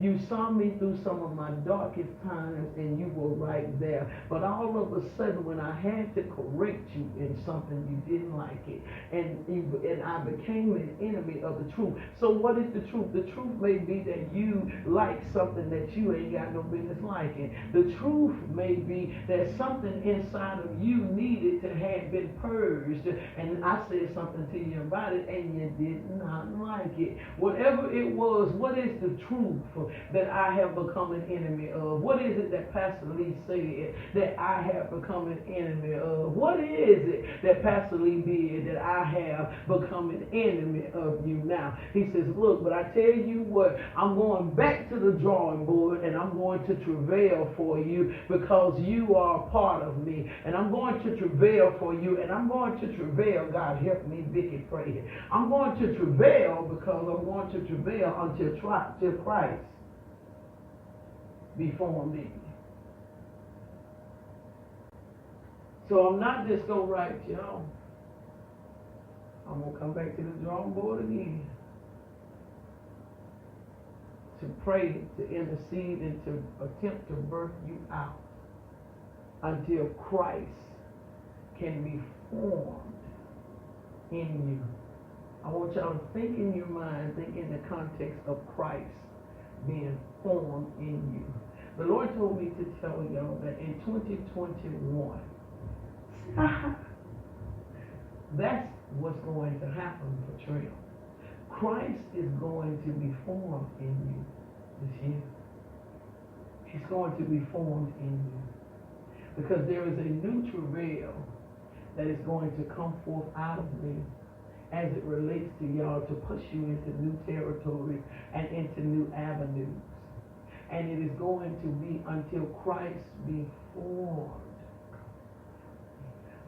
You saw me through some of my darkest times and you were right there. But all of a sudden when I had to correct you in something, you didn't like it. And I became an enemy of the truth. So what is the truth? The truth may be that you like something that you ain't got no business liking. The truth may be that something inside of you needed to have been purged. And I said something to you about it and you did not like it. Whatever it was, what is the truth that I have become an enemy of? What is it that Pastor Lee said that I have become an enemy of? What is it that Pastor Lee did that I have become an enemy of you now? He says, look, but I tell you what, I'm going back to the drawing board and I'm going to travail for you because you are a part of me. And I'm going to travail for you, and I'm going to travail. God help me, Vicky, pray. I'm going to travail because I'm going to travail until Christ be formed in you. So I'm not just going to write, I'm going to come back to the drawing board again to pray, to intercede, and to attempt to birth you out until Christ can be formed in you. I want y'all to think in your mind, think in the context of Christ being formed in you. The Lord told me to tell y'all that in 2021, that's what's going to happen for Trail. Christ is going to be formed in you this year. He's going to be formed in you. Because there is a new travail that is going to come forth out of me as it relates to y'all to push you into new territory and into new avenues. And it is going to be until Christ be formed.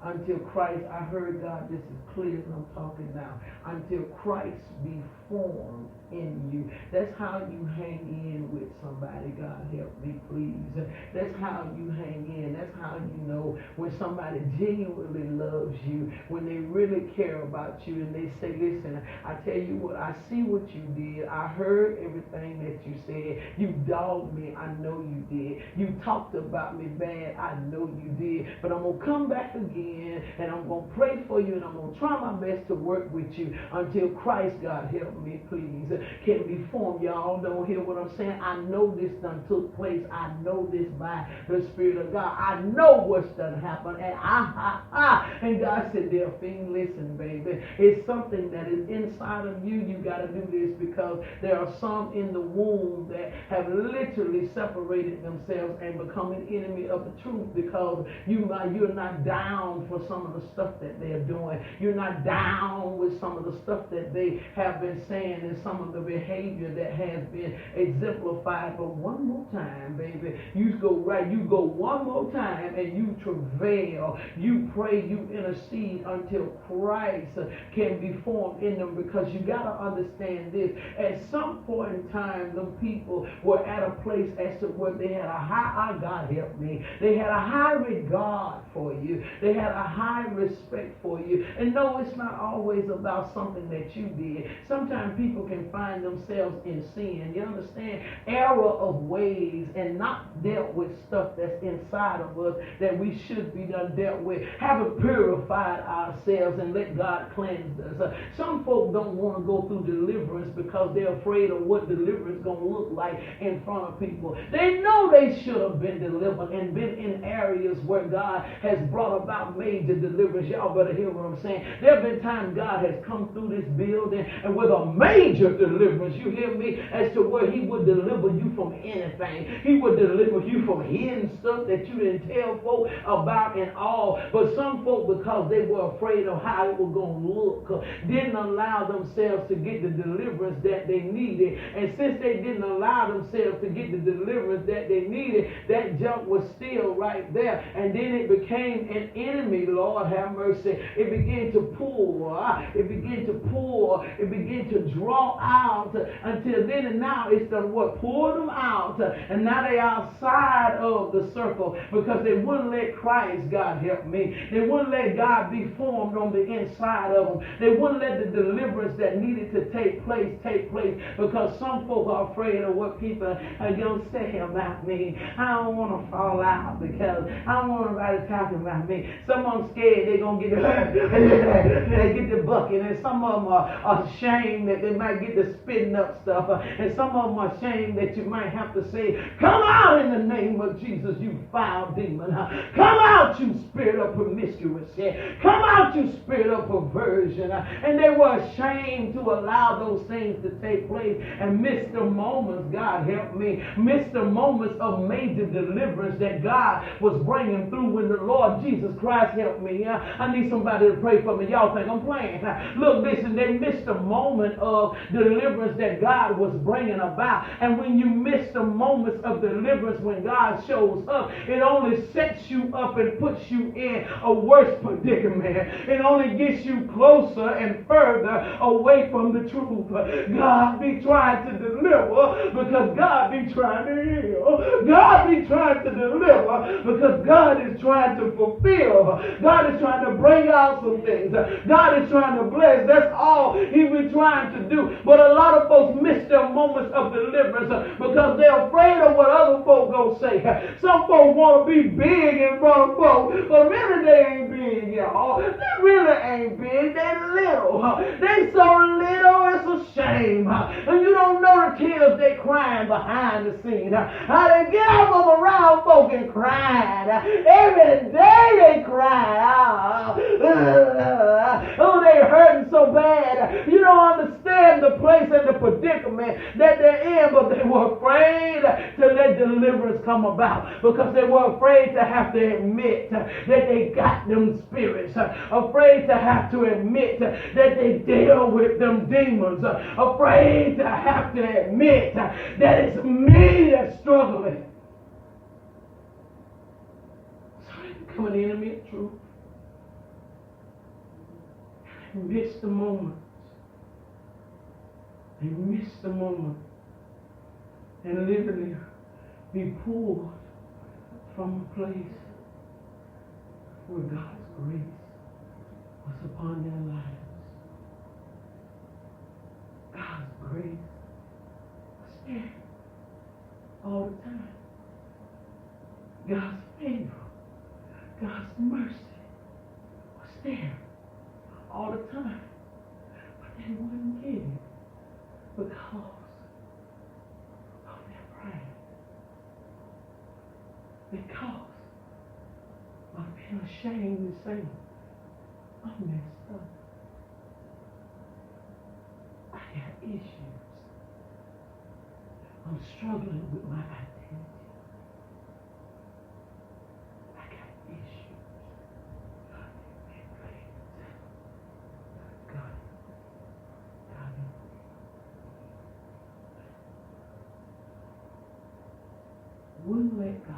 Until Christ, I heard God, this is clear as I'm talking now. Until Christ be formed in you. That's how you hang in with somebody. God help me, please. That's how you hang in. That's how you know when somebody genuinely loves you, when they really care about you, and they say, listen, I tell you what, I see what you did. I heard everything that you said. You dogged me. I know you did. You talked about me bad. I know you did. But I'm going to come back again, and I'm going to pray for you, and I'm going to try my best to work with you until Christ, God help me, please, can be formed. Y'all don't hear what I'm saying. I know this done took place. I know this by the Spirit of God. I know what's done happened. And God said, Delphine, listen, baby. It's something that is inside of you. You got to do this because there are some in the womb that have literally separated themselves and become an enemy of the truth because you're not down for some of the stuff that they're doing. You're not down with some of the stuff that they have been saying and some of the behavior that has been exemplified. But one more time, baby, you go one more time and you travail, you pray, you intercede until Christ can be formed in them, because you got to understand this. At some point in time, the people were at a place as to where they had a high, God help me, they had a high regard for you. They had a high respect for you. And no, it's not always about something that you did. Sometimes people can find themselves in sin. You understand? Error of ways and not dealt with stuff that's inside of us that we should be done dealt with. Haven't purified ourselves and let God cleanse us. Some folk don't want to go through deliverance because they're afraid of what deliverance is going to look like in front of people. They know they should have been delivered and been in areas where God has brought about major deliverance. Y'all better hear what I'm saying. There have been times God has come through this building and with a major deliverance, you hear me, as to where he would deliver you from anything. He would deliver you from hidden stuff that you didn't tell folk about and all. But some folk, because they were afraid of how it was going to look, didn't allow themselves to get the deliverance that they needed. And since they didn't allow themselves to get the deliverance that they needed, that junk was still right there. And then it became an enemy, Lord have mercy. It began to pull. It began to pour. It began to draw out until then and now it's done what? Pulled them out. And now they are outside of the circle because they wouldn't let Christ, God help me. They wouldn't let God be formed on the inside of them. They wouldn't let the deliverance that needed to take place because some folk are afraid of what people are going to say about me. I don't want to fall out because I don't want nobody talking about me. Some of them scared they're going to get they get the bucket, and some of them are ashamed that they might get the spitting up stuff, and some of them are ashamed that you might have to say, come out in the name of Jesus, you foul demon. Come out, you spirit of promiscuity. Come out, you spirit of perversion. And they were ashamed to allow those things to take place and miss the moments, God help me, miss the moments of major deliverance that God was bringing through when the Lord Jesus Christ helped me. I need somebody to pray for me. Y'all think I'm playing? Look, listen, they missed the moment of deliverance that God was bringing about. And when you miss the moments of deliverance when God shows up, it only sets you up and puts you in a worse predicament. It only gets you closer and further away from the truth. God be trying to deliver because God be trying to heal. God be trying to deliver because God is trying to fulfill. God is trying to bring out some things. God is trying to bless. That's all He's been trying to do. But a lot of folks miss their moments of deliverance because they're afraid of what other folks gonna say. Some folks want to be big in front of folks, but really they ain't big, y'all. They really ain't big. They little. They so little, it's a shame. And you don't know the tears they crying behind the scenes. How they get up from around folk and crying. Every day they cry. Oh, they hurting so bad. You don't understand the place and the predicament that they're in, but they were afraid to let deliverance come about because they were afraid to have to admit that they got them spirits, afraid to have to admit that they deal with them demons, afraid to have to admit that it's me that's struggling. So they become an enemy of truth. They miss the moment. They miss the moment and literally be pulled from a place where God's grace was upon their lives. God's grace was there all the time. God's favor, God's mercy was there all the time. But they wouldn't get it because of their pride. Because of being ashamed to say, I'm messed up. I got issues. I'm struggling with my identity. I got issues. God, wouldn't let God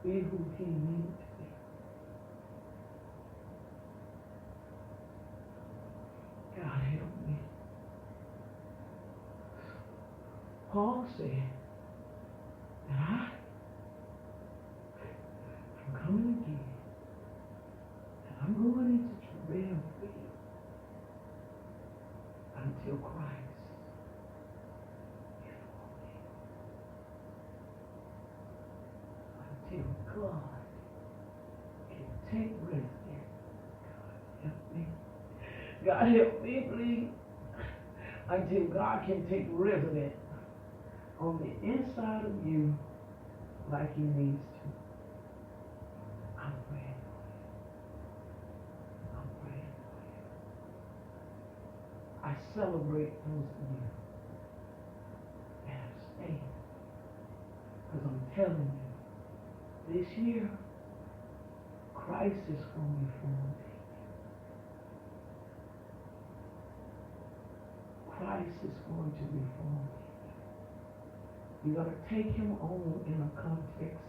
be who He needed to be. God help me. Paul said that I am coming again, and I'm going into travail for you until Christ is formed. Until God can take residence. God help me. God help me, please. Until God can take residence on the inside of you like He needs to. I'm praying for you. I'm praying for you. I celebrate those of you that have stayed. Because I'm telling you, this year, Christ is going to be formed. Christ is going to be formed. You got to take Him on in a context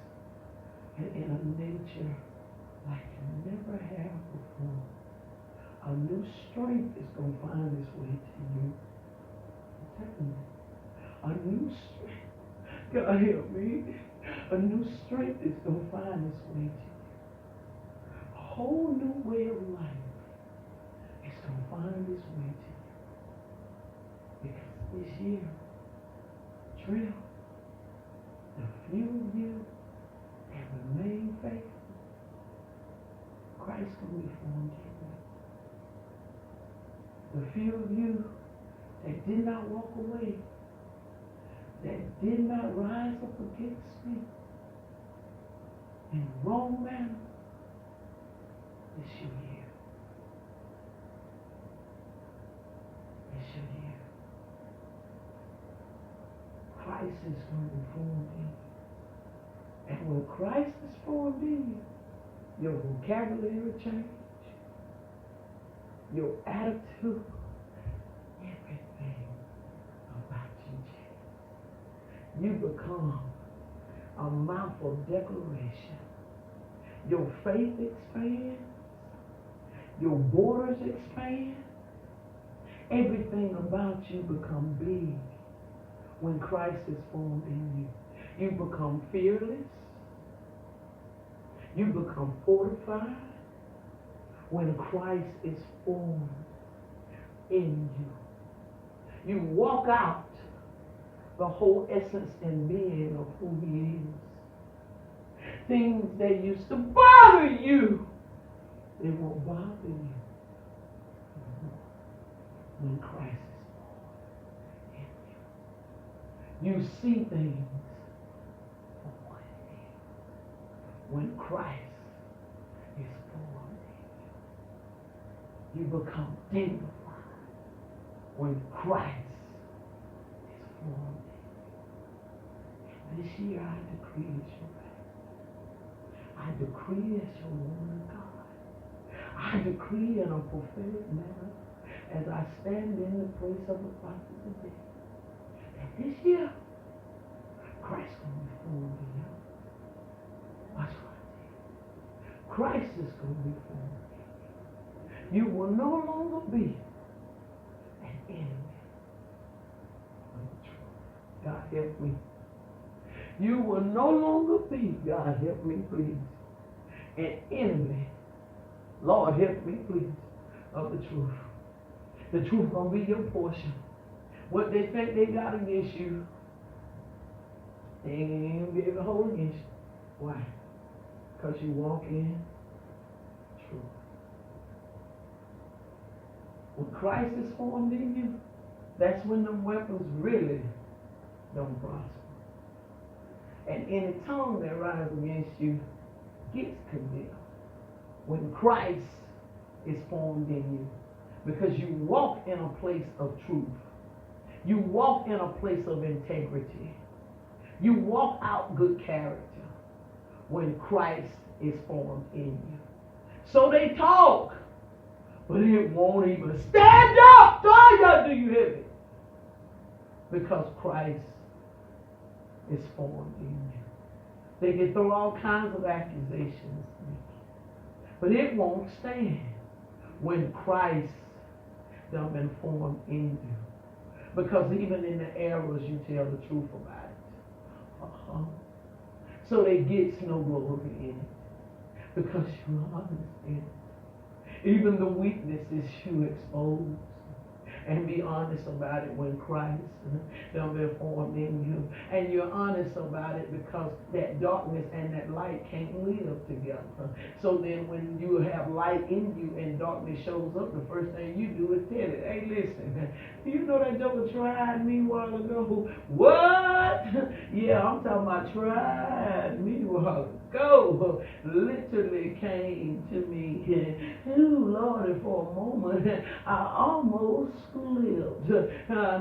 and in a nature like you never have before. A new strength is going to find its way to you. I'm telling you. A new strength. God help me. A new strength is going to find its way to you. A whole new way of life is going to find its way to you. Because this year, strength, the few of you that remain faithful, Christ will be formed in you. The few of you that did not walk away, that did not rise up against me in wrong manner, it's your year. It's your year. Christ is going to be formed in you. And when Christ is formed in you, your vocabulary change, your attitude, everything about you change. You become a mouth of declaration. Your faith expands. Your borders expand. Everything about you become big when Christ is formed in you. You become fearless. You become fortified when Christ is formed in you. You walk out the whole essence and being of who he is. Things that used to bother you, they won't bother you when Christ is formed in you. You see things for what it is when Christ is formed in you. You become dignified when Christ is formed in you. This year I decree as your back. I decree as your woman of God. I decree in a prophetic manner as I stand in the place of the prophet today that this year Christ is going to be formed in you. Watch what I say. Christ is going to be formed in you. You will no longer be an enemy of the truth. God help me. You will no longer be, God help me please, an enemy. Lord help me please, of the truth. The truth gonna be your portion. What they think they got against you, they ain't gonna be able to hold against you. Why? Because you walk in truth. When Christ is formed in you, that's when the weapons really don't prosper. And any tongue that rises against you gets condemned. When Christ is formed in you, because you walk in a place of truth. You walk in a place of integrity. You walk out good character when Christ is formed in you. So they talk, but it won't even stand up. Do you hear me? Because Christ is formed in you. They can throw all kinds of accusations, but it won't stand when Christ has been formed in you. Because even in the errors, you tell the truth about it. So they get no glory in it. Because you're honest in it. Even the weaknesses you expose. And be honest about it when Christ has been formed in you. And you're honest about it because that darkness and that light can't live together. So then when you have light in you and darkness shows up, the first thing you do is tell it, hey, listen, you know that joker tried me a while ago? What? Yeah, I'm talking about tried me a while ago. Literally came to me. Ooh, Lord, for a moment, I almost slipped.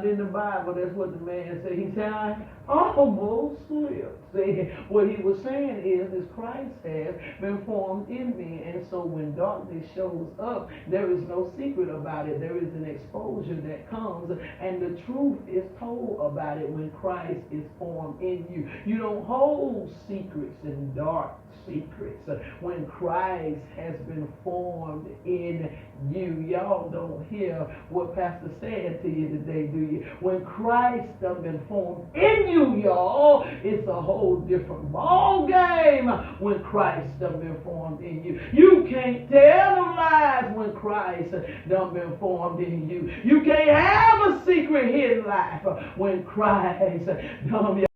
In the Bible, that's what the man said. He said, I almost slipped. See, what he was saying is Christ has been formed in me. And so when darkness shows up, there is no secret about it. There is an exposure that comes, and the truth is told about it when Christ is formed in in you. You don't hold secrets and dark secrets when Christ has been formed in you. Y'all don't hear what Pastor said to you today, do you? When Christ has been formed in you, y'all, it's a whole different ball game when Christ has been formed in you. You can't tell them lies when Christ done been formed in you. You can't have a secret hidden life when Christ done